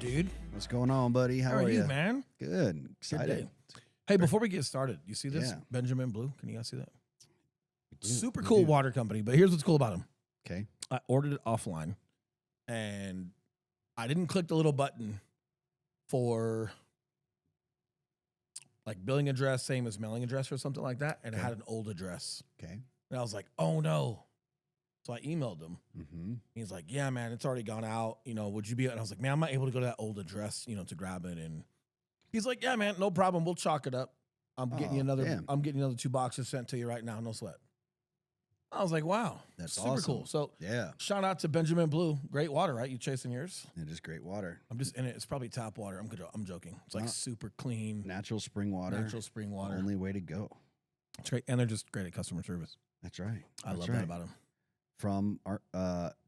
dude? What's going on, buddy? How are you, man? Good. Excited. Hey, before we get started, you see this? Yeah. Benjamin Blue. Can you guys see that? do. Super We cool do. water company, but here's what's cool about them. Okay. I ordered it offline, and I didn't click the little button for like billing address, same as mailing address or something like that, and it Okay. had an old address. Okay. And I was like, oh no. So I emailed him. Mm-hmm. He's like, yeah, man, it's already gone out. You know, would you be? And I was like, man, I'm not able to go to that old address, you know, to grab it. And he's like, yeah, man, no problem. We'll chalk it up. I'm getting you another. Damn. I'm getting another 2 boxes sent to you right now. No sweat. I was like, wow, That's super awesome. cool. So Yeah. shout out to Benjamin Blue. Great water, right? You chasing yours? It is great water. I'm just in it. It's probably tap water. I'm joking. It's like No. super clean, Natural spring water. natural spring water. Only way to go. It's great, and they're just great at customer service. That's right. I That's love right. that about them. From our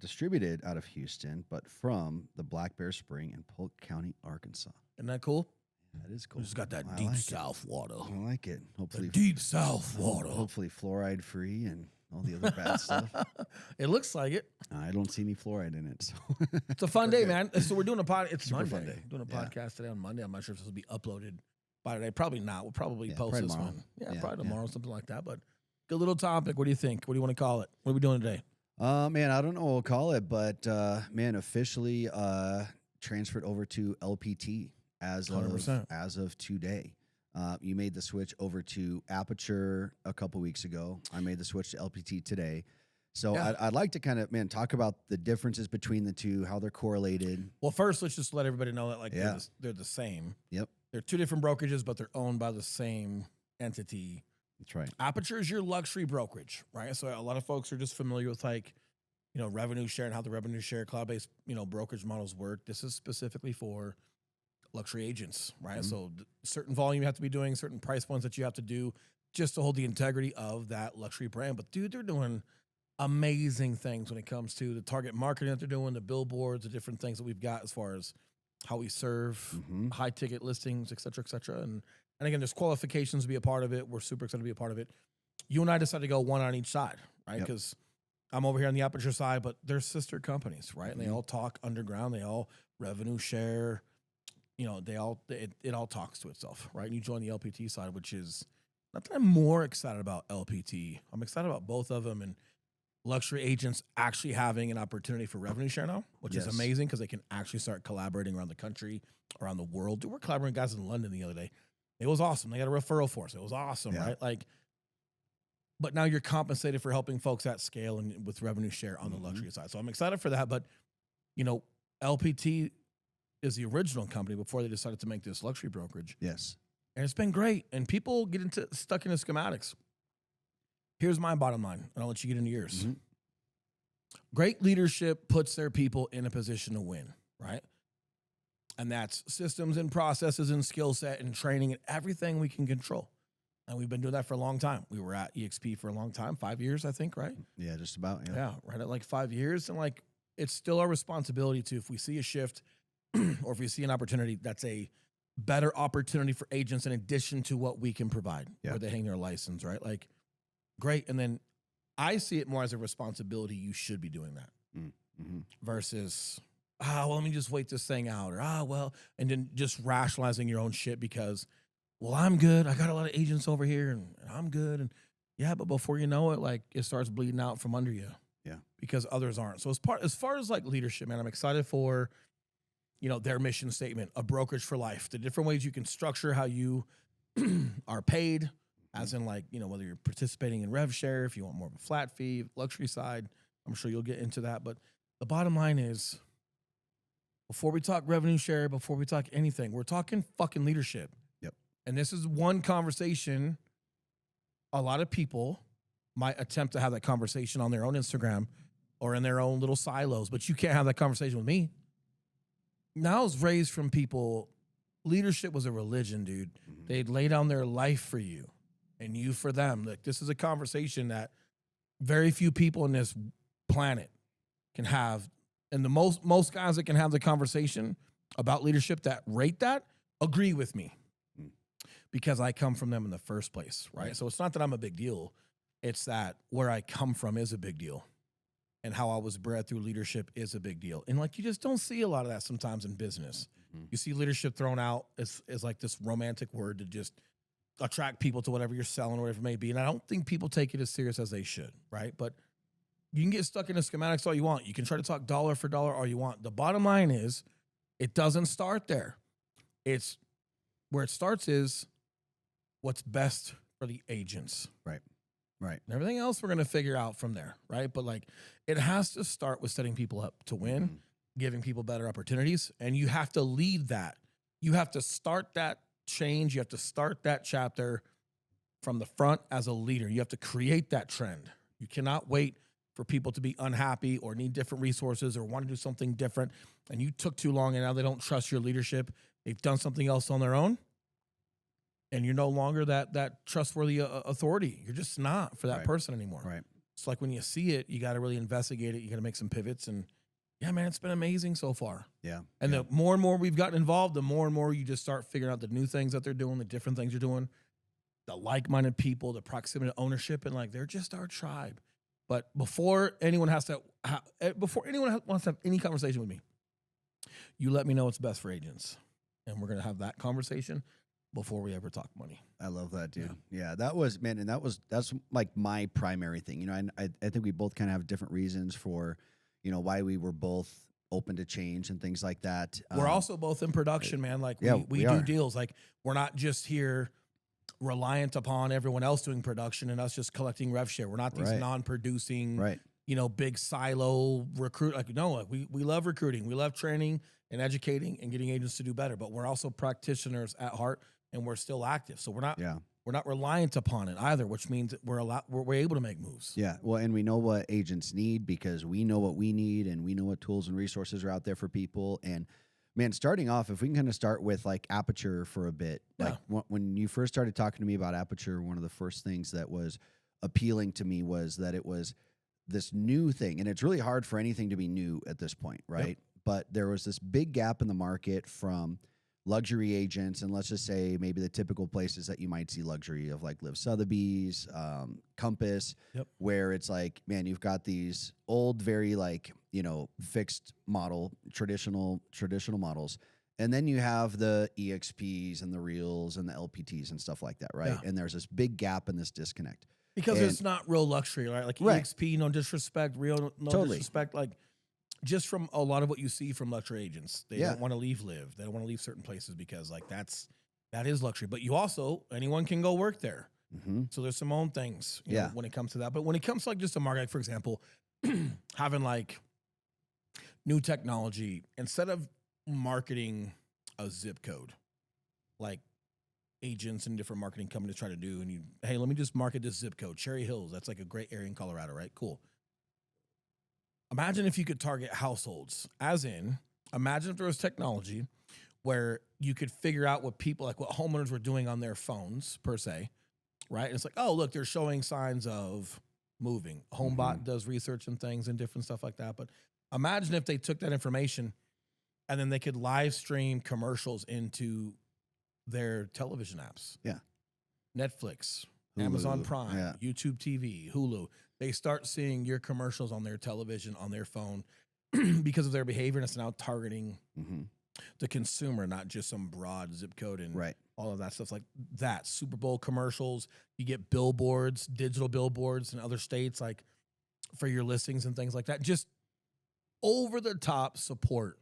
distributed out of Houston, but from the Black Bear Spring in Polk County, Arkansas. Isn't that cool? That is cool. We just got that I deep like it. South water. I like it. The Hopefully, deep South water. hopefully fluoride free and all the other bad stuff. It looks like it. I don't see any fluoride in it. So It's a fun We're day, good. man. So we're doing a pod. It's Super Monday. fun day. Doing a Yeah. podcast today on Monday. I'm not sure if this will be uploaded by today. Probably not. We'll probably Yeah, post probably this tomorrow. one. Yeah, Yeah, probably yeah. tomorrow, something like that. But good little topic. What do you think? What do you want to call it? What are we doing today? Man, I don't know what we'll call it, but man, officially transferred over to LPT as 100%. of today. You made the switch over to Aperture a couple weeks ago. I made the switch to LPT today. So Yeah. I'd like to kind of, man, talk about the differences between the two, how they're correlated. Well, first, let's just let everybody know that like Yeah. they're the same. Yep, They're 2 different brokerages, but they're owned by the same entity. that's right. Aperture is your luxury brokerage, right? So a lot of folks are just familiar with like, you know, revenue share and how the revenue share cloud-based, you know, brokerage models work. This is specifically for luxury agents, right? Mhm. So certain volume you have to be doing, certain price points that you have to do just to hold the integrity of that luxury brand. But dude, they're doing amazing things when it comes to the target marketing that they're doing, the billboards, the different things that we've got as far as how we serve Mm-hmm. high ticket listings, et cetera, et cetera. And again, there's qualifications to be a part of it. We're super excited to be a part of it. You and I decided to go one on each side, right? Yep. Because I'm over here on the Aperture side, but they're sister companies, right? And they Mhm. all talk underground. They all revenue share. You know, it all talks to itself, right? And you join the LPT side, which is not that I'm more excited about LPT. I'm excited about both of them and luxury agents actually having an opportunity for revenue share now, which is Yes. amazing because they can actually start collaborating around the country, around the world. Dude, we're collaborating with guys in London the other day. It was awesome. They got a referral for us. It was awesome, Yeah. right? Like, but now you're compensated for helping folks at scale and with revenue share on the Mhm. luxury side. So I'm excited for that. But, you know, LPT is the original company before they decided to make this luxury brokerage. Yes. And it's been great. And people get stuck into schematics. Here's my bottom line, and I'll let you get into yours. Mhm. Great leadership puts their people in a position to win, right? And that's systems and processes and skill set and training and everything we can control. And we've been doing that for a long time. We were at EXP for a long time, 5 years, I think, right? Yeah, just about. Yeah. Yeah, right at like 5 years. And like, it's still our responsibility to, if we see a shift or if we see an opportunity, that's a better opportunity for agents in addition to what we can provide, Yeah. where they hang their license, right? Like, great. And then I see it more as a responsibility. You should be doing that Mm-hmm. versus, well, let me just wait this thing out, or, well, and then just rationalizing your own shit because, well, I'm good. I got a lot of agents over here and I'm good. And yeah, but before you know it, like it starts bleeding out from under you. Yeah. Because others aren't. So as far as like leadership, man, I'm excited for, you know, their mission statement, a brokerage for life, the different ways you can structure how you are paid, as in like, you know, whether you're participating in rev share, if you want more of a flat fee, luxury side, I'm sure you'll get into that. But the bottom line is, before we talk revenue share, before we talk anything, we're talking fucking leadership. Yep. And this is one conversation a lot of people might attempt to have that conversation on their own Instagram or in their own little silos, but you can't have that conversation with me. Now I was raised from people, leadership was a religion, dude. Mhm. They'd lay down their life for you and you for them. Like, this is a conversation that very few people on this planet can have. And the most guys that can have the conversation about leadership that rate that agree with me Mm. because I come from them in the first place, right? Right. So it's not that I'm a big deal. It's that where I come from is a big deal. and how I was bred through leadership is a big deal. And like, you just don't see a lot of that sometimes in business. You see leadership thrown out as like this romantic word to just attract people to whatever you're selling or whatever it may be. And I don't think people take it as serious as they should, right? But you can get stuck in the schematics all you want. You can try to talk dollar for dollar all you want. The bottom line is it doesn't start there. It's where it starts is what's best for the agents. Right. And everything else we're going to figure out from there, right? But like, it has to start with setting people up to win, giving people better opportunities, and you have to lead that. You have to start that change. You have to start that chapter from the front as a leader. You have to create that trend. You cannot wait for people to be unhappy or need different resources or want to do something different, and you took too long and now they don't trust your leadership. They've done something else on their own, and you're no longer that trustworthy authority. You're just not for that person anymore. Right. It's like when you see it, you got to really investigate it. You got to make some pivots, and yeah, man, it's been amazing so far. Yeah. And the more and more we've gotten involved, the more and more you just start figuring out the new things that they're doing, the different things you're doing, the like-minded people, the proximity to ownership, and like, they're just our tribe. But before anyone wants to have any conversation with me, you let me know what's best for agents, and we're gonna have that conversation before we ever talk money. I love that, dude. Yeah, that was, man, and that's like my primary thing. You know, I think we both kind of have different reasons for, you know, why we were both open to change and things like that. We're also both in production, man. Like, we do deals. Like, we're not just here reliant upon everyone else doing production and us just collecting rev share. We're not these non-producing, you know, big silo recruit. Like, no, like we love recruiting. We love training and educating and getting agents to do better, but we're also practitioners at heart, and we're still active. So we're not reliant upon it either, which means that we're able to make moves. Yeah. Well, and we know what agents need because we know what we need, and we know what tools and resources are out there for people. And man, starting off, if we can kind of start with like Aperture for a bit, like when you first started talking to me about Aperture, one of the first things that was appealing to me was that it was this new thing. And it's really hard for anything to be new at this point, right? But there was this big gap in the market from luxury agents, and let's just say maybe the typical places that you might see luxury of, like Liv Sotheby's, Compass, where it's like, man, you've got these old, very like, you know, fixed model, traditional models. And then you have the EXPs and the Reals and the LPTs and stuff like that, right? And there's this big gap and this disconnect. Because it's not real luxury, right? Like EXP, no disrespect, Real, no disrespect. Like, just from a lot of what you see from luxury agents, they don't want to leave Liv. They don't want to leave certain places because like that is luxury. But you also, anyone can go work there. So there's some own things, you know, when it comes to that. But when it comes to like just a market, like for example, having like new technology, instead of marketing a zip code, like agents and different marketing companies try to do, and hey, let me just market this zip code, Cherry Hills. That's like a great area in Colorado, right? Cool. Imagine if you could target households, as in, imagine if there was technology where you could figure out what people, like what homeowners were doing on their phones, per se, right? And it's like, oh, look, they're showing signs of moving. HomeBot does research and things and different stuff like that. But imagine if they took that information and then they could live stream commercials into their television apps. Netflix, Hulu, Amazon Prime, YouTube TV, Hulu. They start seeing your commercials on their television, on their phone, because of their behavior, and it's now targeting the consumer, not just some broad zip code and all of that stuff like that. Super Bowl commercials, you get billboards, digital billboards in other states, like for your listings and things like that. Just over the top support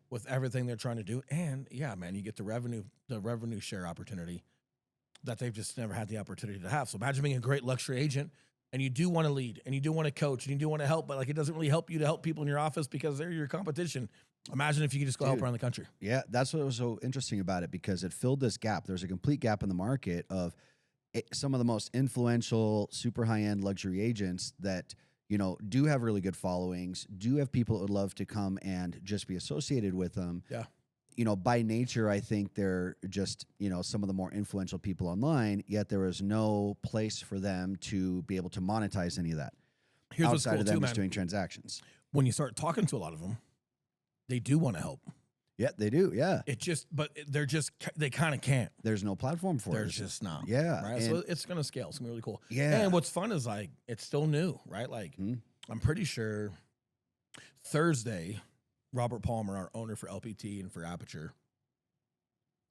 with everything they're trying to do. And man, you get the revenue share opportunity that they've just never had the opportunity to have. So imagine being a great luxury agent, and you do want to lead, and you do want to coach, and you do want to help, but like it doesn't really help you to help people in your office because they're your competition. Imagine if you could just go help around the country. Yeah, that's what was so interesting about it, because it filled this gap. There's a complete gap in the market of some of the most influential, super high-end luxury agents that, you know, do have really good followings, do have people that would love to come and just be associated with them. You know, by nature, I think they're just, you know, some of the more influential people online, yet there is no place for them to be able to monetize any of that. Here's what's cool outside of them too, just man. doing transactions. When you start talking to a lot of them, they do want to help. Yeah, they do. Yeah. They kind of can't. There's no platform for it. There's just not. Yeah. Right. So it's going to scale. It's going to be really cool. Yeah. And what's fun is like, it's still new, right? Like I'm pretty sure Thursday, Robert Palmer, our owner for LPT and for Aperture,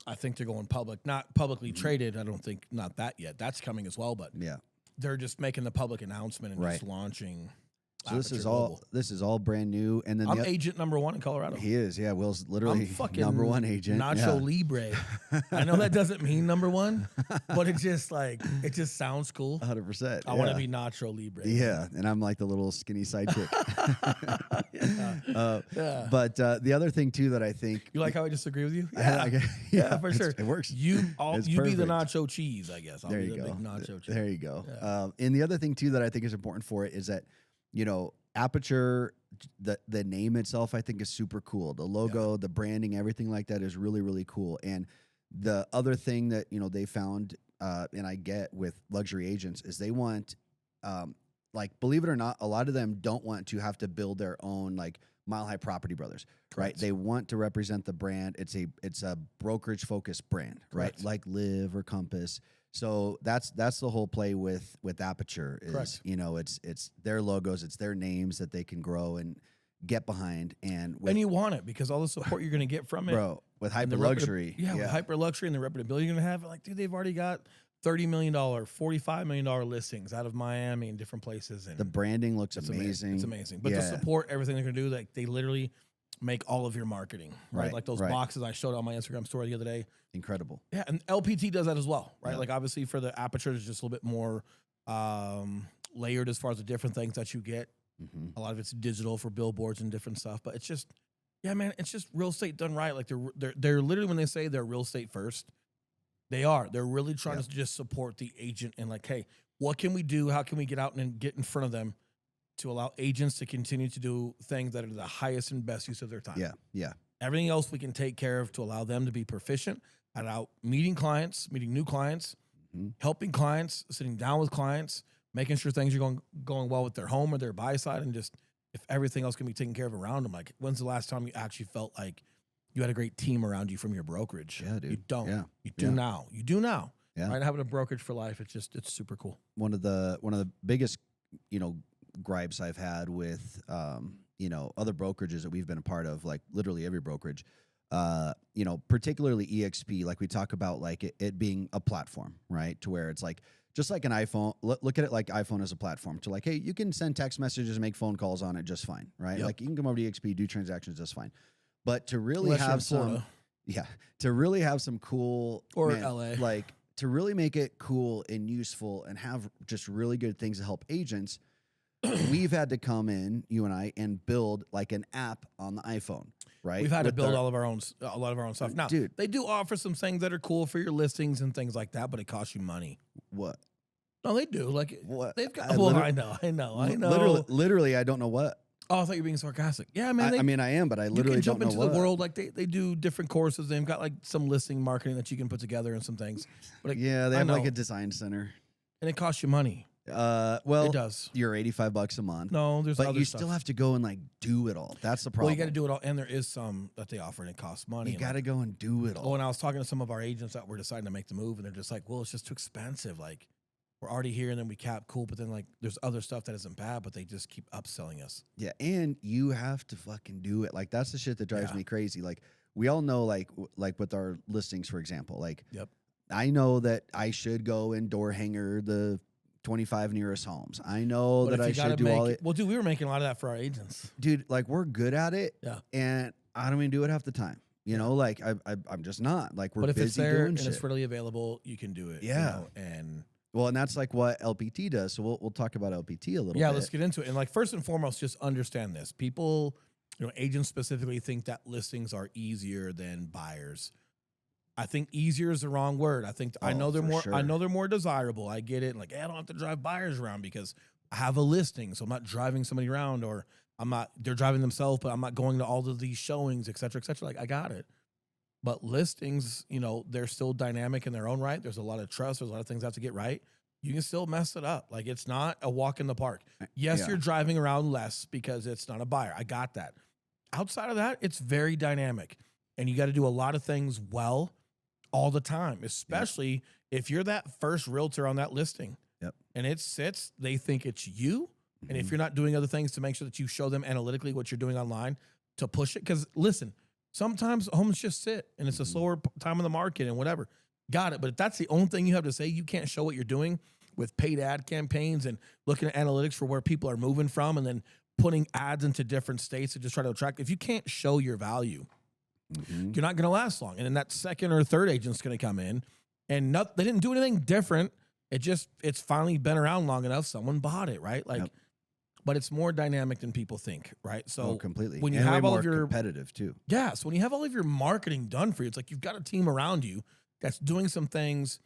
I think they're going public, not publicly traded. I don't think, not that yet. That's coming as well, but Yeah. they're just making the public announcement and just launching. So this is all brand new. And then I'm agent number 1 in Colorado. He is, yeah. Will's literally I'm fucking number 1 agent. Nacho Libre. I know that doesn't mean number 1, but it just sounds cool. 100%. I want to be Nacho Libre. Yeah, and I'm like the little skinny sidekick. Yeah. But the other thing too that I think You like how I disagree with you? Yeah, for sure. It works. You be the perfect. nacho cheese, I guess. I'll There be you the go. big nacho cheese. There you go. Yeah. And the other thing too that I think is important for it is that, you know, Aperture, the name itself, I think is super cool. The logo, the branding, everything like that is really, really cool. And the other thing that, you know, they found, and I get with luxury agents is they want, like, believe it or not, a lot of them don't want to have to build their own, like, Mile High Property Brothers, right? They want to represent the brand. It's a brokerage focused brand, right? Like Live or Compass. So that's the whole play with Aperture is, you know, it's their logos, it's their names that they can grow and get behind. And you want it because all the support you're going to get from it. Bro, with hyper luxury. With hyper luxury and the reputability you're going to have. Like, dude, they've already got $30 million, $45 million listings out of Miami and different places. And the branding looks amazing. It's amazing. But to support everything they're going to do, like, they literally make all of your marketing, right? Like those boxes I showed on my Instagram story the other day. Incredible. Yeah, and LPT does that as well, right? Like, obviously for the Aperture, it's just a little bit more layered as far as the different things that you get. A lot of it's digital for billboards and different stuff, but it's just, yeah, man, it's just real estate done right. Like, they're literally, when they say they're real estate first, they're really trying to just support the agent and, like, hey, what can we do? How can we get out and get in front of them to allow agents to continue to do things that are the highest and best use of their time? Yeah. Everything else we can take care of to allow them to be proficient at out meeting clients, meeting new clients, helping clients, sitting down with clients, making sure things are going well with their home or their buy side, and just if everything else can be taken care of around them. Like, when's the last time you actually felt like you had a great team around you from your brokerage? Yeah, dude. You don't. Yeah. You do now. You do now. Yeah. Right? Having a brokerage for life, it's super cool. One of the biggest, you know, gripes I've had with you know, other brokerages that we've been a part of, like literally every brokerage, you know, particularly EXP, like we talk about, like it being a platform, right? To where it's like, just like an iPhone, look at it like iPhone as a platform to, like, hey, you can send text messages and make phone calls on it just fine, right? Like, you can come over to EXP, do transactions just fine. But to really have some, to really have some cool, or LA, like to really make it cool and useful and have just really good things to help agents, we've had to come in, you and I, and build like an app on the iPhone, right? We've had to build a lot of our own stuff. Now, dude, they do offer some things that are cool for your listings and things like that, but it costs you money. What? No, they do. Like, what? They've got. Well, I know. Literally, I don't know what. Oh, I thought you were being sarcastic. Yeah, man. I mean, I am, but I literally don't know what. You can jump into the world. Like, they do different courses. They've got like some listing marketing that you can put together and some things. But they have like a design center, and it costs you money. Well, it does. You're $85 a month. No, there's but other you stuff. still have to go and like do it all. That's the problem. Well, you got to do it all, and there is some that they offer and it costs money. You got to go and do it all. Oh, and I was talking to some of our agents that were deciding to make the move, and they're just like, "Well, it's just too expensive. Like, we're already here, and then we cap, cool, but then like there's other stuff that isn't bad, but they just keep upselling us." Yeah, and you have to fucking do it. Like, that's the shit that drives me crazy. Like, we all know, like with our listings, for example. Like, I know that I should go and door hanger the 25 nearest homes. I know that I should do all it. Well, dude, we were making a lot of that for our agents. Dude, like, we're good at it. Yeah. And I don't even do it half the time. You know, like I'm just not. Like, we're busy doing shit. But if it's there and it's readily available, you can do it. Yeah. You know, and well, and that's like what LPT does. So we'll talk about LPT a little bit. Yeah, let's get into it. And like, first and foremost, just understand this. People, you know, agents specifically think that listings are easier than buyers. I think easier is the wrong word. I think I know they're more. Sure. I know they're more desirable. I get it. Like, hey, I don't have to drive buyers around because I have a listing, so I'm not driving somebody around, or I'm not. They're driving themselves, but I'm not going to all of these showings, et cetera, et cetera. Like, I got it. But listings, you know, they're still dynamic in their own right. There's a lot of trust. There's a lot of things that have to get right. You can still mess it up. Like, it's not a walk in the park. Yes, you're driving around less because it's not a buyer. I got that. Outside of that, it's very dynamic, and you got to do a lot of things well all the time, especially if you're that first realtor on that listing. Yep. And it sits, they think it's you, And if you're not doing other things to make sure that you show them analytically what you're doing online to push it, because listen, sometimes homes just sit and it's a slower time in the market and whatever. Got it. But if that's the only thing you have to say, you can't show what you're doing with paid ad campaigns and looking at analytics for where people are moving from and then putting ads into different states to just try to attract. If you can't show your value, you're not going to last long. And then that second or third agent's going to come in and they didn't do anything different. It's finally been around long enough. Someone bought it, right? Like, but it's more dynamic than people think, right? So completely. When you and have way all more of your competitive too. Yeah. So when you have all of your marketing done for you, it's like you've got a team around you that's doing some things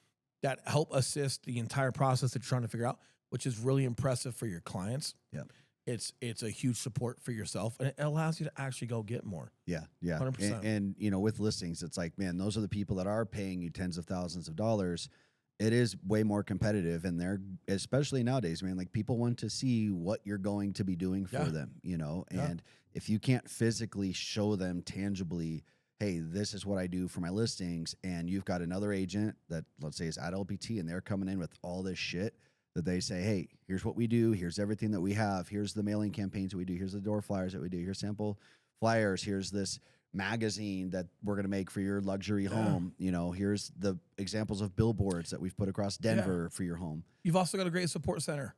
that help assist the entire process that you're trying to figure out, which is really impressive for your clients. Yeah. It's a huge support for yourself, and it allows you to actually go get more. Yeah. 100%. And you know, with listings, it's like, man, those are the people that are paying you tens of thousands of dollars. It is way more competitive, and they're, especially nowadays, man, like people want to see what you're going to be doing for them, you know, and if you can't physically show them tangibly, hey, this is what I do for my listings, and you've got another agent that, let's say, is at LPT, and they're coming in with all this shit that they say, hey, here's what we do, here's everything that we have, here's the mailing campaigns that we do, here's the door flyers that we do, here's sample flyers, here's this magazine that we're going to make for your luxury home, you know, here's the examples of billboards that we've put across Denver for your home. You've also got a great support center.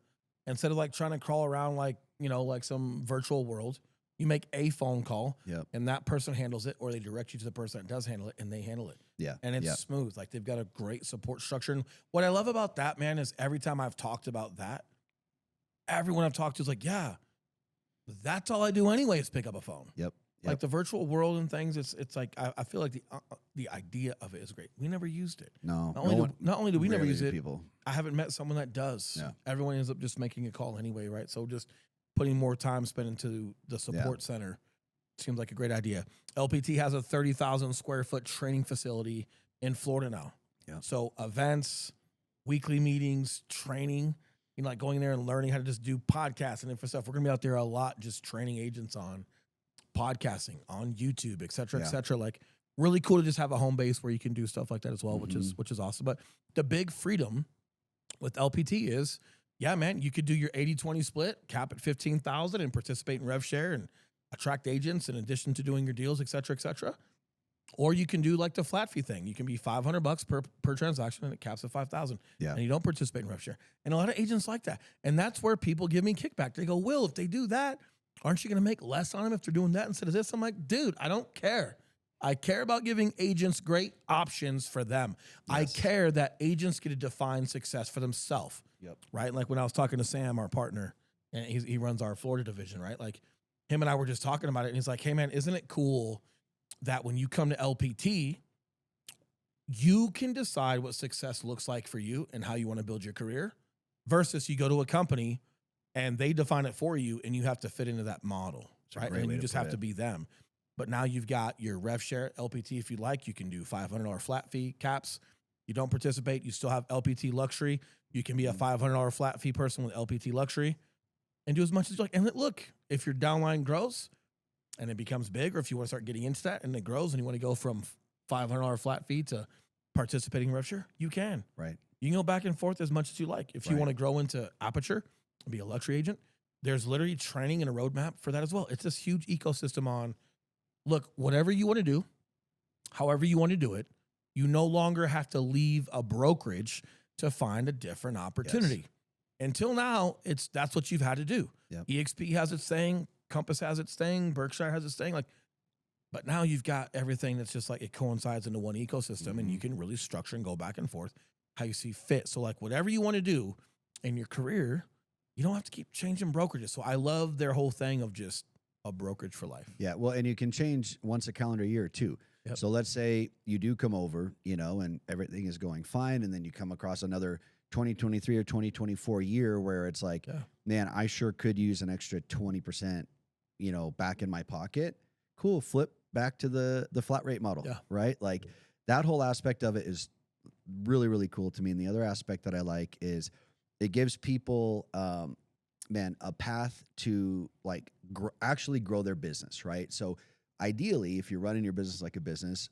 Instead of like trying to crawl around like, you know, like some virtual world, you make a phone call and that person handles it, or they direct you to the person that does handle it and they handle it. Yeah. And it's smooth. Like they've got a great support structure. And what I love about that, man, is every time I've talked about that, everyone I've talked to is like, yeah, that's all I do anyway is pick up a phone. Like the virtual world and things, it's like I feel like the idea of it is great. We never used it. No. Not only do we never use it, people. I haven't met someone that does. Yeah. Everyone ends up just making a call anyway, right? So just putting more time spent into the support center seems like a great idea. LPT has a 30,000 square foot training facility in Florida now. So events, weekly meetings, training, you know, like going there and learning how to just do podcasts and different stuff. We're going to be out there a lot just training agents on podcasting, on YouTube, et cetera, et cetera. Like really cool to just have a home base where you can do stuff like that as well, which is awesome. But the big freedom with LPT is, yeah, man, you could do your 80-20 split, cap at 15,000 and participate in rev share and attract agents in addition to doing your deals, et cetera, et cetera. Or you can do like the flat fee thing. You can be $500 per transaction and it caps at 5,000. And you don't participate in rev share. And a lot of agents like that. And that's where people give me kickback. They go, Will, if they do that, aren't you going to make less on them if they're doing that instead of this? I'm like, dude, I don't care. I care about giving agents great options for them. I care that agents get to define success for themselves. Right? Like when I was talking to Sam, our partner, and he runs our Florida division, right? Like him and I were just talking about it. And he's like, hey, man, isn't it cool that when you come to LPT, you can decide what success looks like for you and how you want to build your career versus you go to a company and they define it for you and you have to fit into that model, right? And you just have to be them. But now you've got your rev share LPT. If you like, you can do $500 flat fee caps. You don't participate, you still have LPT luxury. You can be a $500 flat fee person with LPT luxury and do as much as you like. And look, if your downline grows and it becomes big, or if you want to start getting into that and it grows and you want to go from $500 flat fee to participating in rev share, you can. Right. You can go back and forth as much as you like. If you want to grow into Aperture and be a luxury agent, there's literally training and a roadmap for that as well. It's this huge ecosystem on, look, whatever you want to do, however you want to do it, you no longer have to leave a brokerage to find a different opportunity. Until now, that's what you've had to do. EXP has its thing, Compass has its thing, Berkshire has its thing. Like, but now you've got everything that's just like it coincides into one ecosystem, and you can really structure and go back and forth how you see fit. So like whatever you want to do in your career, you don't have to keep changing brokerages. So I love their whole thing of just a brokerage for life. Yeah, well, and you can change once a calendar year too. So let's say you do come over, you know, and everything is going fine, and then you come across another 2023 or 2024 year where it's like, man, I sure could use an extra 20%, you know, back in my pocket. Cool, flip back to the flat rate model, right? Like that whole aspect of it is really, really cool to me. And the other aspect that I like is it gives people, man, a path to like actually grow their business, right? So ideally, if you're running your business like a business,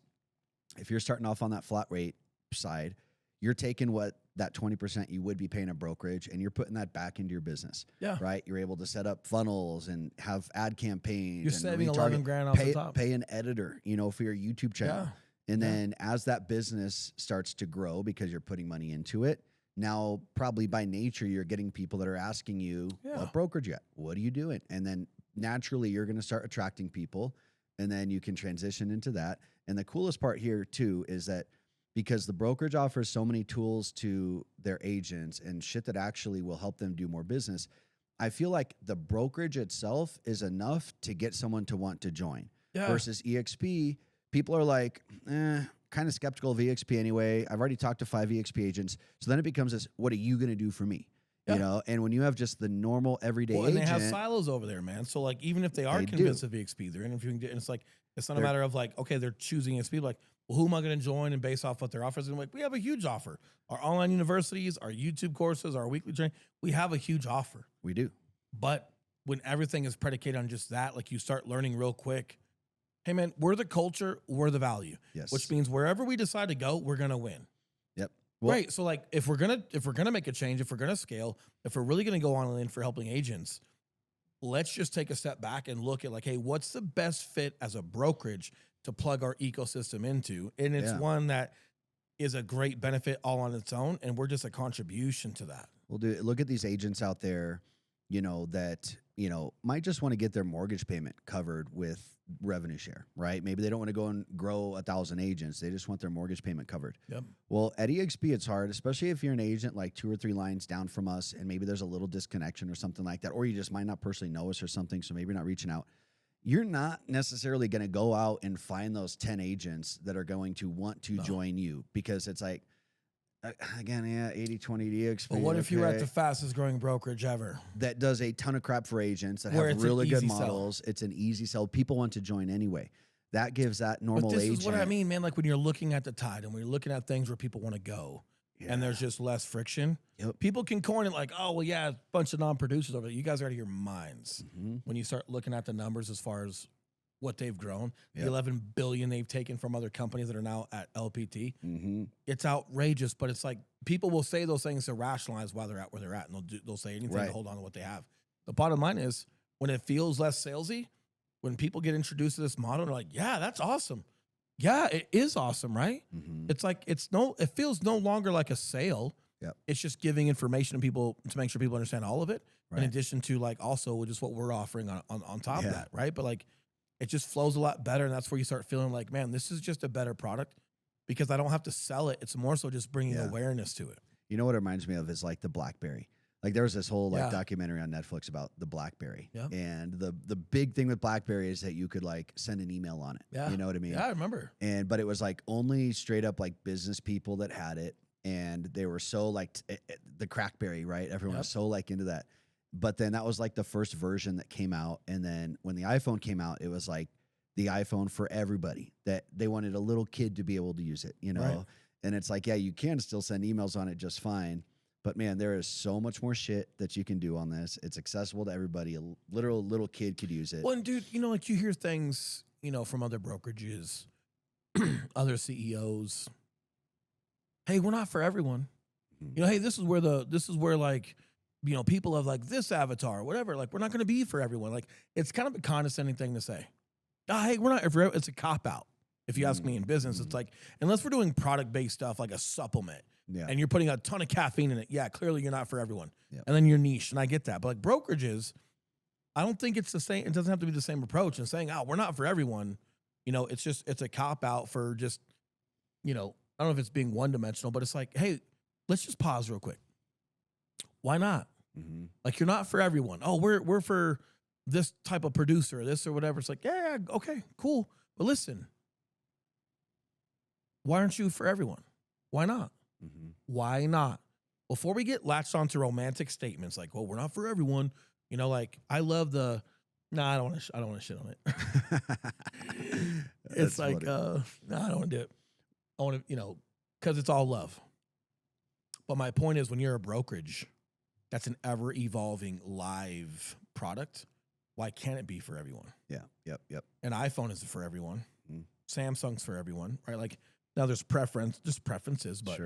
if you're starting off on that flat rate side, you're taking what that 20% you would be paying a brokerage, and you're putting that back into your business. Yeah. Right. You're able to set up funnels and have ad campaigns. You're and saving retarget, 11 grand off the top. Pay an editor, for your YouTube channel. Yeah. And then as that business starts to grow because you're putting money into it, now probably by nature, you're getting people that are asking you, what brokerage you at? What are you doing? And then naturally you're going to start attracting people, and then you can transition into that. And the coolest part here too is that because the brokerage offers so many tools to their agents and shit that actually will help them do more business, I feel like the brokerage itself is enough to get someone to want to join. Versus EXP, people are like, kind of skeptical of EXP anyway. I've already talked to 5 EXP agents. So then it becomes this, what are you going to do for me? And when you have just the normal everyday agent. And they have silos over there, man. So like, even if they are convinced of EXP, they're interviewing, and it's like, it's not a matter of like, okay, they're choosing EXP. Like, well, who am I going to join? And based off what their offers, and like, we have a huge offer. Our online universities, our YouTube courses, our weekly training, we have a huge offer. We do. But when everything is predicated on just that, like you start learning real quick, hey man, we're the culture, we're the value. Yes. Which means wherever we decide to go, we're gonna win. Yep. Well, right. So like if we're gonna make a change, if we're gonna scale, if we're really gonna go on in for helping agents, let's just take a step back and look at like, hey, what's the best fit as a brokerage to plug our ecosystem into? And it's one that is a great benefit all on its own, and we're just a contribution to that. Well, dude, look at these agents out there, that, might just want to get their mortgage payment covered with revenue share, right? Maybe they don't want to go and grow 1,000 agents. They just want their mortgage payment covered. Yep. Well, at EXP, it's hard, especially if you're an agent like 2 or 3 lines down from us, and maybe there's a little disconnection or something like that, or you just might not personally know us or something, so maybe you're not reaching out. You're not necessarily going to go out and find those 10 agents that are going to want to join you, because it's like, again, 80-20 EXP. But what if you're at the fastest growing brokerage ever that does a ton of crap for agents that have really good models? It's an easy sell. People want to join anyway. That gives that normal agent. This is what I mean, man. Like when you're looking at the tide and when you're looking at things where people want to go and there's just less friction, people can coin it like, oh, well, yeah, a bunch of non-producers over there. You guys are out of your minds when you start looking at the numbers as far as what they've grown, the 11 billion they've taken from other companies that are now at LPT. It's outrageous, but it's like people will say those things to rationalize why they're at where they're at, and they'll say anything to hold on to what they have. The bottom line is when it feels less salesy, when people get introduced to this model, they're like, yeah, that's awesome. Yeah, it is awesome, right? It's like it feels no longer like a sale. It's just giving information to people to make sure people understand all of it. In addition to like also just what we're offering on top of that, right? But like it just flows a lot better, and that's where you start feeling like, man, this is just a better product because I don't have to sell it. It's more so just bringing awareness to it. You know what it reminds me of is like the BlackBerry. Like there was this whole documentary on Netflix about the BlackBerry. And the big thing with BlackBerry is that you could like send an email on it. You know what I mean? Yeah, I remember. But it was like only straight up like business people that had it. And they were so like the Crackberry, right? Everyone was so like into that. But then that was like the first version that came out. And then when the iPhone came out, it was like the iPhone for everybody, that they wanted a little kid to be able to use it, And it's like, yeah, you can still send emails on it just fine. But man, there is so much more shit that you can do on this. It's accessible to everybody. A literal little kid could use it. Well, and dude, like you hear things, from other brokerages, other CEOs. Hey, we're not for everyone. Hey, this is where like, people have like this avatar or whatever. Like, we're not going to be for everyone. Like, it's kind of a condescending thing to say. Hey, we're not for everyone. It's a cop out. If you ask me in business, it's like, unless we're doing product-based stuff like a supplement and you're putting a ton of caffeine in it, clearly you're not for everyone. And then you're niche, and I get that. But like brokerages, I don't think it's the same. It doesn't have to be the same approach. And saying, we're not for everyone, it's a cop out for just, I don't know if it's being one-dimensional, but it's like, hey, let's just pause real quick. Why not? Like, you're not for everyone. Oh, we're for this type of producer, this or whatever. It's like, yeah, okay, cool. But listen, why aren't you for everyone? Why not? Why not? Before we get latched onto romantic statements like, well, we're not for everyone, like I love I don't want to shit on it. It's like, no, I don't want to do it. I want to, because it's all love. But my point is, when you're a brokerage, that's an ever evolving live product. Why can't it be for everyone? Yep. An iPhone is for everyone. Samsung's for everyone, right? Like, now there's preferences, but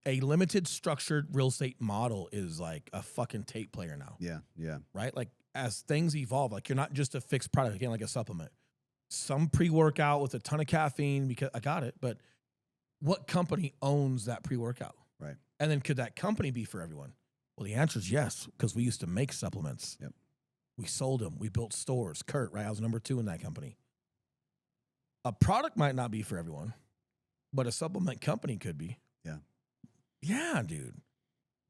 a limited structured real estate model is like a fucking tape player now. Yeah. Yeah. Right? Like as things evolve, like you're not just a fixed product, again, like a supplement. Some pre-workout with a ton of caffeine, because I got it, but what company owns that pre-workout? Right. And then could that company be for everyone? Well, the answer is yes, because we used to make supplements. Yep. We sold them. We built stores. Kurt, right? I was number 2 in that company. A product might not be for everyone, but a supplement company could be. Yeah. Yeah, dude.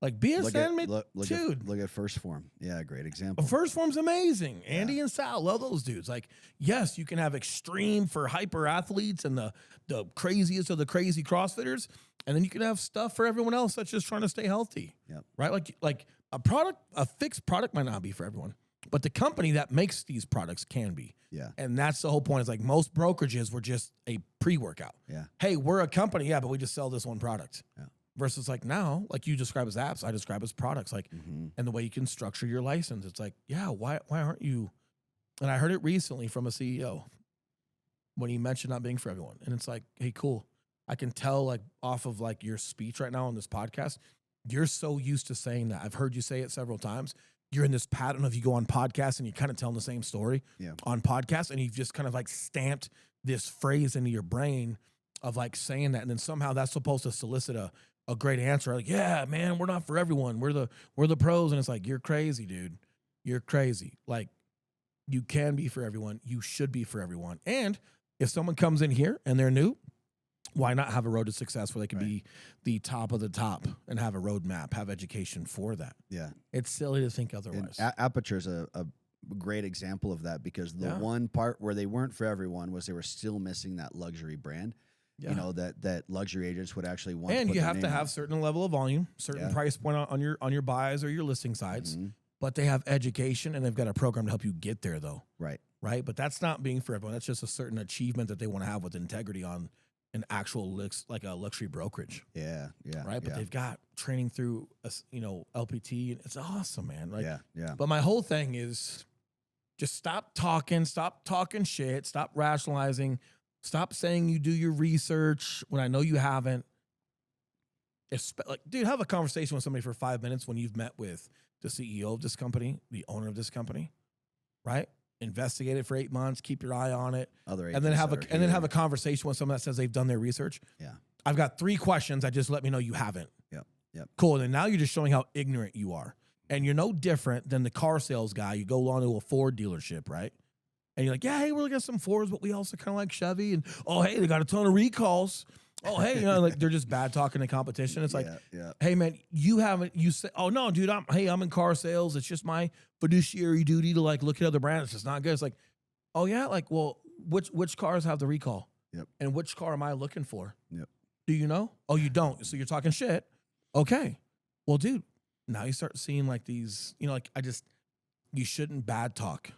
Like BSN, dude. Look at First Form. Yeah, great example. First Form's amazing. Andy and Sal, love those dudes. Like, yes, you can have extreme for hyper athletes and the craziest of the crazy CrossFitters, and then you can have stuff for everyone else that's just trying to stay healthy. Yep. Right? Like a fixed product might not be for everyone, but the company that makes these products can be. Yeah. And that's the whole point. Is like most brokerages were just a pre-workout. Yeah. Hey, we're a company, yeah, but we just sell this one product. Yeah. Versus like now, like you describe as apps, I describe as products. Like, and the way you can structure your license, it's like, yeah, why aren't you? And I heard it recently from a CEO when he mentioned not being for everyone. And it's like, hey, cool. I can tell like off of like your speech right now on this podcast, you're so used to saying that. I've heard you say it several times. You're in this pattern of you go on podcasts and you're kind of telling the same story on podcasts, and you've just kind of like stamped this phrase into your brain of like saying that, and then somehow that's supposed to solicit a great answer. Like, yeah, man, we're not for everyone. We're the pros. And it's like, you're crazy, dude. You're crazy. Like, you can be for everyone. You should be for everyone. And if someone comes in here and they're new, why not have a road to success where they can be the top of the top and have a roadmap, have education for that? Yeah. It's silly to think otherwise. Aperture is a great example of that, because the one part where they weren't for everyone was they were still missing that luxury brand. Yeah. You know, that luxury agents would actually want. And to put you their have name to have on. certain level of volume, certain price point on your buys or your listing sides. But they have education and they've got a program to help you get there, though. Right. Right. But that's not being for everyone. That's just a certain achievement that they want to have with integrity on an actual like a luxury brokerage. Yeah. Yeah. Right. But they've got training through LPT, and it's awesome, man. Like, yeah. But my whole thing is just stop talking shit, stop rationalizing. Stop saying you do your research when I know you haven't. Like, dude, have a conversation with somebody for 5 minutes when you've met with the CEO of this company, the owner of this company, right? Investigate it for 8 months, keep your eye on it, and then have a conversation with someone that says they've done their research. Yeah, I've got 3 questions. I just let me know you haven't. Yep. Cool. And then now you're just showing how ignorant you are, and you're no different than the car sales guy. You go on to a Ford dealership, right? And you're like, yeah, hey, we're looking at some Fords, but we also kind of like Chevy. And, oh, hey, they got a ton of recalls. Oh, hey, like they're just bad talking to competition. It's like, hey, man, you say, oh, no, dude, I'm in car sales. It's just my fiduciary duty to like look at other brands. It's just not good. It's like, oh, yeah, like, well, which cars have the recall? Yep. And which car am I looking for? Yep. Do you know? Oh, you don't. So you're talking shit. Okay. Well, dude, now you start seeing like these, like you shouldn't bad talk.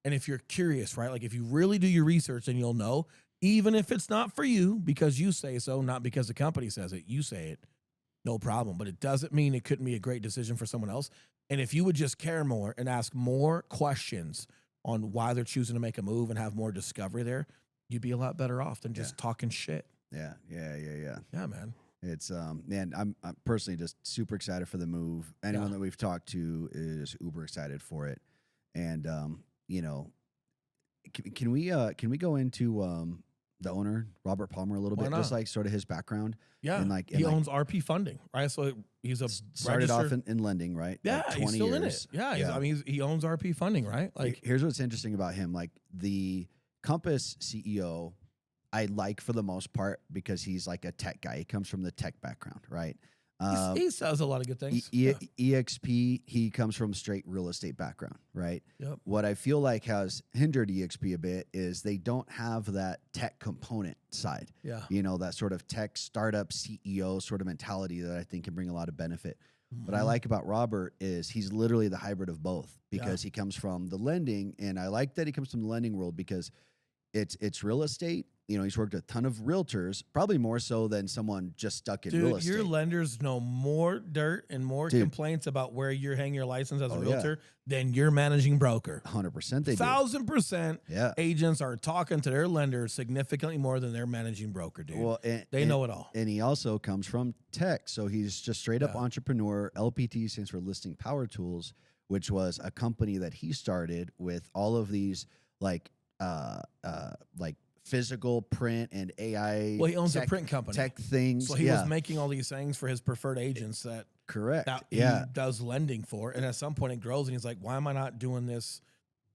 And if you're curious, right? Like if you really do your research, then you'll know, even if it's not for you because you say so, not because the company says it, you say it, no problem. But it doesn't mean it couldn't be a great decision for someone else. And if you would just care more and ask more questions on why they're choosing to make a move and have more discovery there, you'd be a lot better off than just talking shit. Yeah, man. It's man, I'm personally just super excited for the move. Anyone that we've talked to is uber excited for it. And can we go into the owner, Robert Palmer, a little bit, just like sort of his background? Yeah, and he owns RP Funding, right? So he's started off in lending, right? Yeah, like 20 he's still years. in it. Yeah, I mean, he owns RP Funding, right? Like, here's what's interesting about him: like the Compass CEO, I like for the most part because he's like a tech guy. He comes from the tech background, right? He says a lot of good things. EXP, he comes from straight real estate background, right? Yep. What I feel like has hindered EXP a bit is they don't have that tech component side. Yeah. That sort of tech startup CEO sort of mentality that I think can bring a lot of benefit. What I like about Robert is he's literally the hybrid of both because he comes from the lending, and I like that he comes from the lending world because it's real estate. You know, he's worked with a ton of realtors, probably more so than someone just stuck in real estate. Your lenders know more dirt and more complaints about where you're hanging your license as a realtor than your managing broker. 100% they do. 1,000%. Yeah. Agents are talking to their lenders significantly more than their managing broker, dude. Well, they know it all. And he also comes from tech. So he's just straight up entrepreneur. LPT stands for Listing Power Tools, which was a company that he started with all of these like physical print and AI. Well, he owns a print company. Tech things. So he was making all these things for his preferred agents that he does lending for. And at some point it grows and he's like, why am I not doing this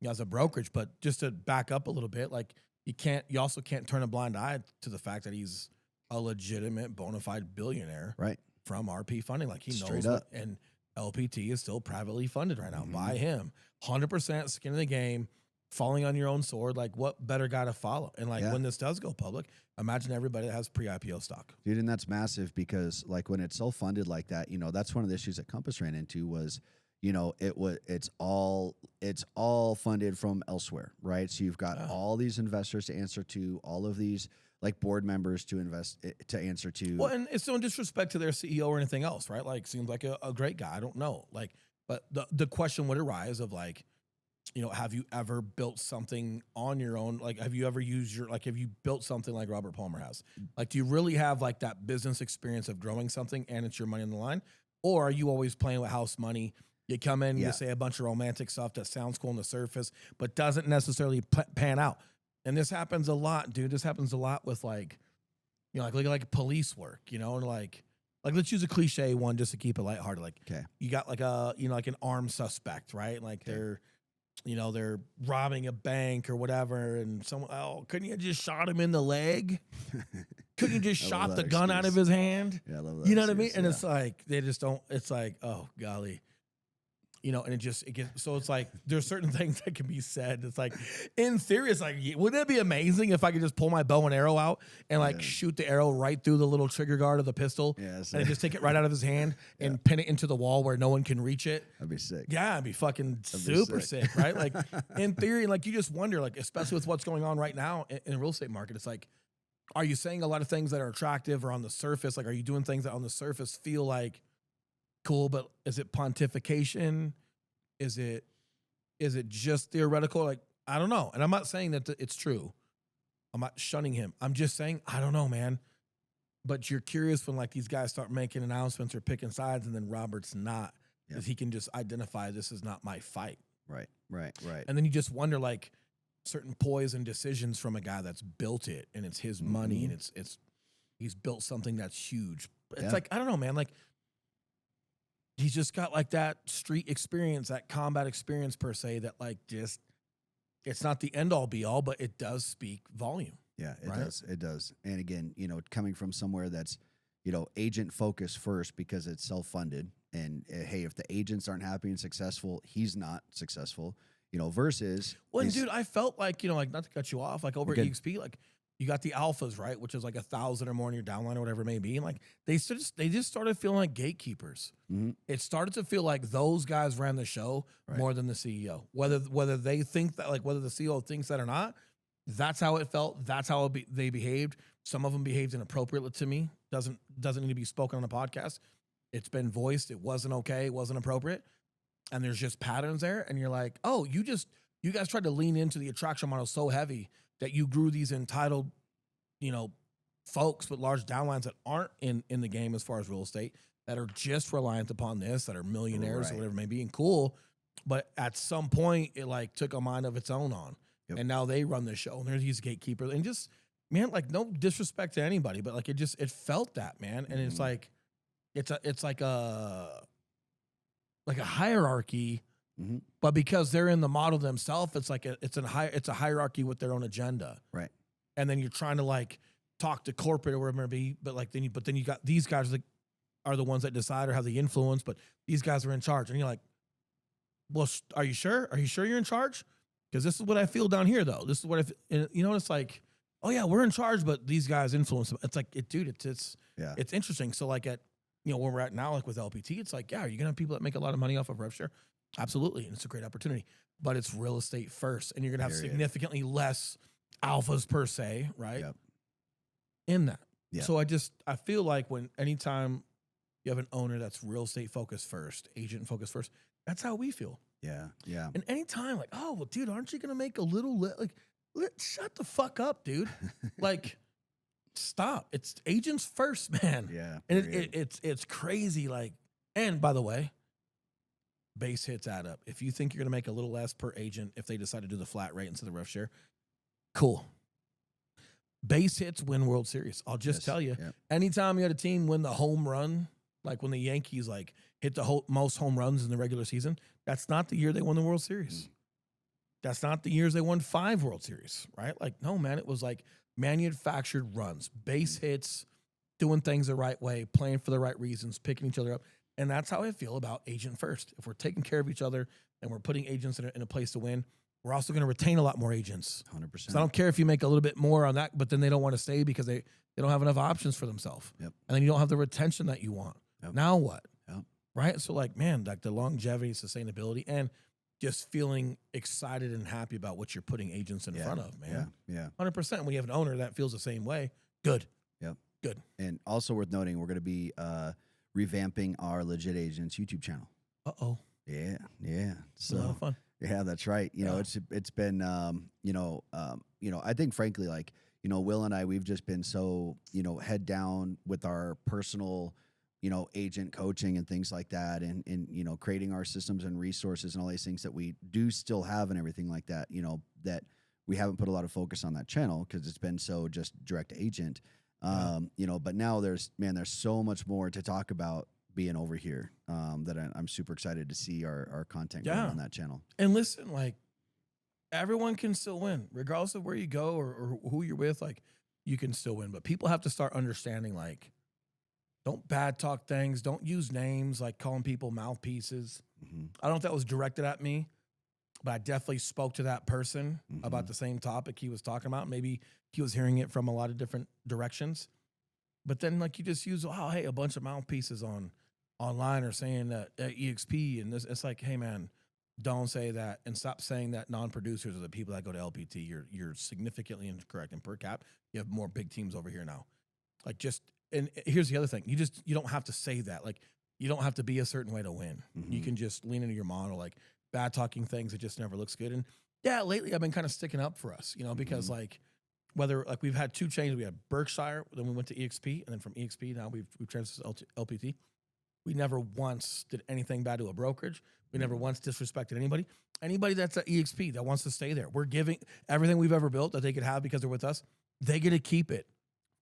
as a brokerage? But just to back up a little bit, like you also can't turn a blind eye to the fact that he's a legitimate bona fide billionaire from RP funding. Like he knows and LPT is still privately funded right now by him. 100% skin in the game. Falling on your own sword, like what better guy to follow? And like when this does go public, imagine everybody that has pre-IPO stock. Dude, and that's massive because like when it's self-funded like that, you know, that's one of the issues that Compass ran into was, you know, it's all funded from elsewhere, right? So you've got all these investors to answer to, all of these like board members to answer to. Well, and it's no disrespect to their CEO or anything else, right? Like seems like a great guy. I don't know. Like, but the question would arise of like, you know, have you ever built something on your own? Like, have you ever have you built something like Robert Palmer has? Like, do you really have like that business experience of growing something and it's your money on the line? Or are you always playing with house money? You come in, you say a bunch of romantic stuff that sounds cool on the surface, but doesn't necessarily pan out. And this happens a lot, dude. This happens a lot with like, you know, like police work, you know, and like let's use a cliche one just to keep it lighthearted. Like, you got like like an armed suspect, right? Like they're robbing a bank or whatever, and someone, couldn't you just shot him in the leg? Couldn't you just shot the gun out of his hand? Yeah, I love that. You know what I mean? And it's like, they just don't, it's like, oh, golly. You know, and it gets, so it's like, there's certain things that can be said. It's like, in theory, it's like, wouldn't it be amazing if I could just pull my bow and arrow out and like shoot the arrow right through the little trigger guard of the pistol and just take it right out of his hand and pin it into the wall where no one can reach it? That'd be sick. Yeah, it'd be fucking super sick, right? Like in theory, like you just wonder, like, especially with what's going on right now in the real estate market, it's like, are you saying a lot of things that are attractive or on the surface? Like, are you doing things that on the surface feel like cool, but is it pontification? Is it just theoretical? Like, I don't know. And I'm not saying that it's true. I'm not shunning him. I'm just saying, I don't know, man. But you're curious when like these guys start making announcements or picking sides and then Robert's not, because he can just identify this is not my fight. Right. And then you just wonder like certain poise and decisions from a guy that's built it and it's his money and it's he's built something that's huge. It's like, I don't know, man. Like, he's just got like that street experience, that combat experience per se, that like just, it's not the end all be all, but it does speak volume. Yeah, it does. It does. And again, you know, coming from somewhere that's, you know, agent focused first because it's self-funded. And hey, if the agents aren't happy and successful, he's not successful, you know, versus. Well, and dude, I felt like, you know, like not to cut you off, like over at EXP, like you got the alphas, right? Which is like 1,000 or more in your downline or whatever it may be. And like they just started feeling like gatekeepers. It started to feel like those guys ran the show more than the CEO. Whether they think that, like whether the CEO thinks that or not, that's how it felt. That's how they behaved. Some of them behaved inappropriately to me. Doesn't need to be spoken on a podcast. It's been voiced. It wasn't okay. It wasn't appropriate. And there's just patterns there. And you're like, oh, you guys tried to lean into the attraction model so heavy that you grew these entitled, you know, folks with large downlines that aren't in the game as far as real estate, that are just reliant upon this, that are millionaires or whatever it may be, and cool. But at some point, it like took a mind of its own on. And now they run the show, and they're these gatekeepers. And just, man, like no disrespect to anybody, but like it felt that, man. And it's like, it's like a hierarchy. But because they're in the model themselves, it's like it's a hierarchy with their own agenda, right? And then you're trying to like talk to corporate or whatever it may be, but then you got these guys that are the ones that decide or have the influence, but these guys are in charge, and you're like, well, are you sure? Are you sure you're in charge? Because this is what I feel down here, though. This is what you know. It's like, oh yeah, we're in charge, but these guys influence them. It's like, dude, it's interesting. So like at, you know, where we're at now, like with LPT, it's like, yeah, are you gonna have people that make a lot of money off of rev share? Absolutely, and it's a great opportunity, but it's real estate first, and you're gonna have significantly less alphas per se, right? Yep. In that. Yeah. So I feel like anytime you have an owner that's real estate focused first, agent focused first, that's how we feel. Yeah. Yeah. And anytime like, oh, well, dude, aren't you going to make a little, shut the fuck up, dude. Like, stop. It's agents first, man. Yeah. And it's crazy. Like, and by the way, base hits add up. If you think you're going to make a little less per agent if they decide to do the flat rate instead of the rev share, cool. Base hits win World Series. I'll just tell you, anytime you had a team win the home run, like when the Yankees like hit the most home runs in the regular season, that's not the year they won the World Series. That's not the years they won 5 World Series, right? Like, no, man, it was like manufactured runs, base hits, doing things the right way, playing for the right reasons, picking each other up. And that's how I feel about agent first. If we're taking care of each other and we're putting agents in a place to win, we're also going to retain a lot more agents. 100%. So I don't care if you make a little bit more on that, but then they don't want to stay because they don't have enough options for themselves. Yep. And then you don't have the retention that you want. Yep. Now what? Yep. Right? So like, man, like the longevity, sustainability, and just feeling excited and happy about what you're putting agents in front of, man. Yeah. 100%. When you have an owner that feels the same way, good. Yep. Good. And also worth noting, we're going to be revamping our Legit Agents YouTube channel. Uh-oh. Yeah. It's a lot of fun. Yeah, that's right. You know, it's been I think frankly, like, Will and I, we've just been so, head down with our personal, agent coaching and things like that, and creating our systems and resources and all these things that we do still have and everything like that, that we haven't put a lot of focus on that channel because it's been so just direct agent. But now there's so much more to talk about being over here that I'm super excited to see our content going on that channel. And listen, like, everyone can still win regardless of where you go or who you're with. Like, you can still win, but people have to start understanding, like, don't bad talk things. Don't use names like calling people mouthpieces. Mm-hmm. I don't know if that was directed at me, but I definitely spoke to that person about the same topic he was talking about. Maybe he was hearing it from a lot of different directions, but then like you just use, oh, hey, a bunch of mouthpieces online or saying that EXP and this. It's like, hey man, don't say that, and stop saying that non-producers are the people that go to LPT. You're significantly incorrect. And per cap, you have more big teams over here now. Like, just, and here's the other thing. You don't have to say that. Like, you don't have to be a certain way to win. You can just lean into your model, like bad talking things. It just never looks good. And yeah, lately I've been kind of sticking up for us, because like, whether like we've had 2 changes. We had Berkshire, then we went to EXP, and then from EXP now we've transitioned to LPT. We never once did anything bad to a brokerage. We never once disrespected anybody. Anybody that's at EXP that wants to stay there, we're giving everything we've ever built that they could have because they're with us. They get to keep it.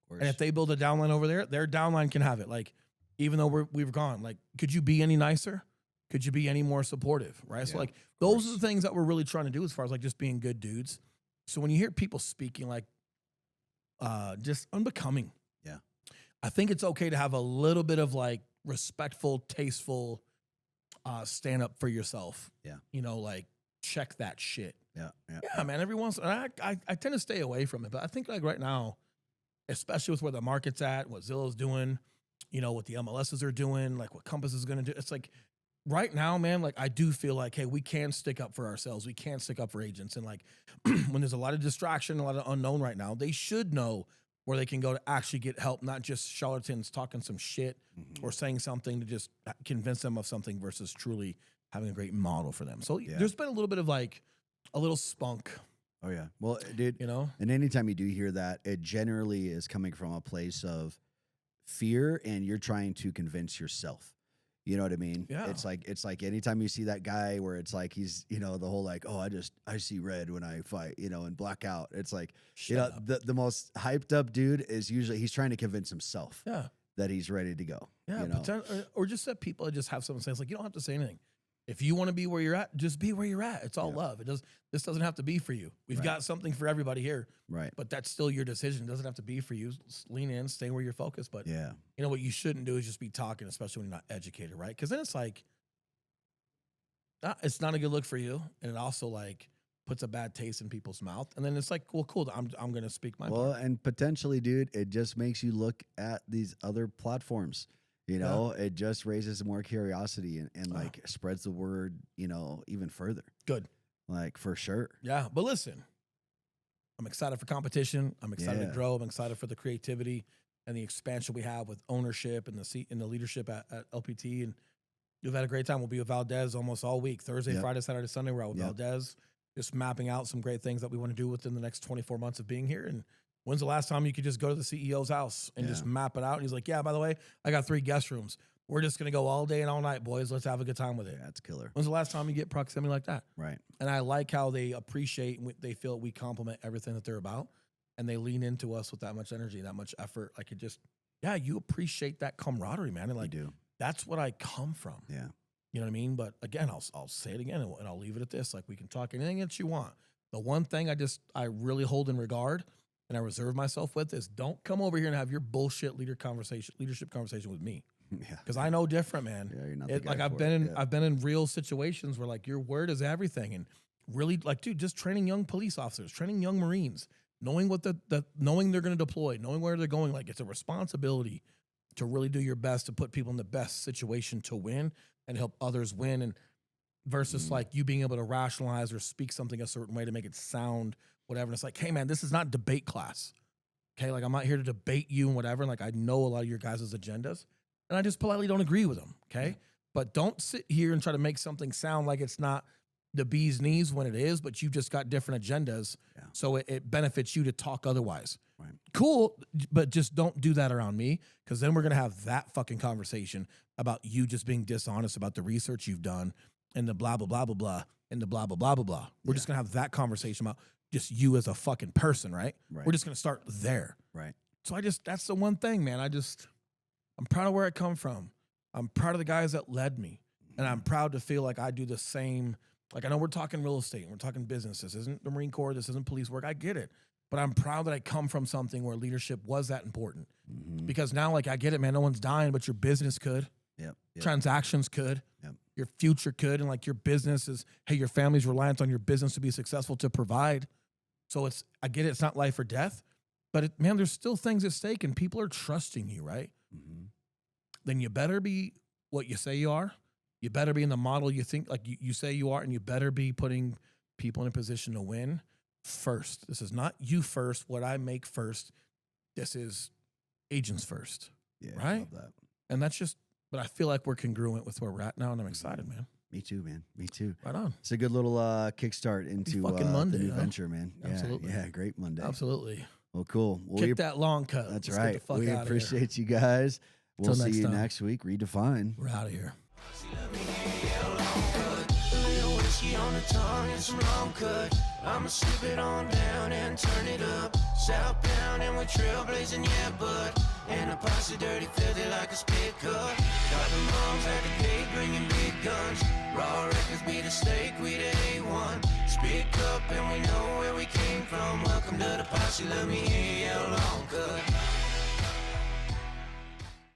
And if they build a downline over there, their downline can have it. Like, even though we've gone, like, could you be any nicer? Could you be any more supportive? Right. Yeah, so like, those are the things that we're really trying to do as far as like just being good dudes. So when you hear people speaking like just unbecoming, I think it's okay to have a little bit of like respectful, tasteful stand up for yourself. Yeah. Like, check that shit. Yeah, man. Every once I tend to stay away from it, but I think like right now, especially with where the market's at, what Zillow's doing, what the MLSs are doing, like what Compass is going to do. It's like right now, man, like I do feel like, hey, we can stick up for ourselves. We can stick up for agents. And like when there's a lot of distraction, a lot of unknown right now, they should know where they can go to actually get help, not just charlatans talking some shit or saying something to just convince them of something versus truly having a great model for them. So there's been a little bit of like a little spunk. Oh yeah. Well, dude, and anytime you do hear that, it generally is coming from a place of fear and you're trying to convince yourself. You know what I mean? Yeah. It's like anytime you see that guy where it's like he's, the whole like, oh, I see red when I fight, and black out. It's like, the most hyped up dude is usually he's trying to convince himself that he's ready to go. Yeah. Or just that people just have something to say. It's like, you don't have to say anything. If you want to be where you're at, just be where you're at. It's all love. This doesn't have to be for you. We've got something for everybody here. Right. But that's still your decision. It doesn't have to be for you. Just lean in, stay where you're focused. But what you shouldn't do is just be talking, especially when you're not educated, right? Because then it's like, it's not a good look for you. And it also like puts a bad taste in people's mouth. And then it's like, well, cool. I'm going to speak my part. And potentially, dude, it just makes you look at these other platforms. It just raises more curiosity and like spreads the word, even further. Good. Like, for sure. Yeah. But listen, I'm excited for competition. I'm excited to Yeah. grow. I'm excited for the creativity and the expansion we have with ownership and the seat and the leadership at LPT. And we've had a great time. We'll be with Valdez almost all week. Thursday, Yep. Friday, Saturday, Sunday. We're out with Yep. Valdez, just mapping out some great things that we want to do within the next 24 months of being here. And when's the last time you could just go to the CEO's house and just map it out? And he's like, yeah, by the way, I got 3 guest rooms. We're just going to go all day and all night, boys. Let's have a good time with it. Yeah, that's killer. When's the last time you get proximity like that? Right. And I like how they appreciate and they feel we complement everything that they're about. And they lean into us with that much energy, that much effort. Like it just, yeah, you appreciate that camaraderie, man. And like, do. that's what I come from. Yeah. You know what I mean? But again, I'll say it again and I'll leave it at this. Like we can talk anything that you want. The one thing I really hold in regard and I reserve myself with is don't come over here and have your bullshit leadership conversation with me. Yeah. Because I know different, man. Yeah, you're not the guy like I've for been it. in I've been in real situations where like your word is everything, and really like, dude, just training young police officers, training young Marines, knowing what knowing they're going to deploy, knowing where they're going. Like it's a responsibility to really do your best to put people in the best situation to win and help others win, and versus like you being able to rationalize or speak something a certain way to make it sound whatever. And it's like, hey man, this is not debate class. Okay, like I'm not here to debate you and whatever. And like I know a lot of your guys' agendas. And I just politely don't agree with them, okay? Yeah. But don't sit here and try to make something sound like it's not the bee's knees when it is, but you've just got different agendas, so it benefits you to talk otherwise. Right. Cool, but just don't do that around me, because then we're going to have that fucking conversation about you just being dishonest about the research you've done and the blah, blah, blah, blah, blah, and the blah, blah, blah, blah, blah. We're just going to have that conversation about just you as a fucking person, right? We're just going to start there. Right. So that's the one thing, man. I'm proud of where I come from. I'm proud of the guys that led me. And I'm proud to feel like I do the same. Like I know we're talking real estate and we're talking business. This isn't the Marine Corps. This isn't police work. I get it. But I'm proud that I come from something where leadership was that important. Because now, like, I get it, man. No one's dying, but your business could. Yep. Transactions could. Yep. Your future could. And like your business is, hey, your family's reliant on your business to be successful, to provide. So I get it. It's not life or death. But man, there's still things at stake and people are trusting you, right? Then you better be what you say you are. You better be in the model you think like you say you are, and you better be putting people in a position to win first. This is not you first, what I make first. This is agents first. Yeah. Right? I love that. And that's just, but I feel like we're congruent with where we're at now, and I'm excited, man. Me too, man. Me too. Right on. It's a good little kickstart into fucking Monday, the new huh? venture, man. Absolutely. Yeah, great Monday. Absolutely. Well, cool. Well, Kick that long cut. That's Let's get right. the fuck We outta here. appreciate you guys. We'll Till see next you time. next week. Redefine. We're out of here. Whiskey on the tongue and some long cut. I'ma slip it on down and turn it up. Southbound and we're trailblazing, yeah, but and the posse dirty, filthy like a spit cut. Got the moms at the gate bringing big guns. Raw records be the steak, we the A1. Speak up and we know where we came from. Welcome to the posse, let me hear you yell long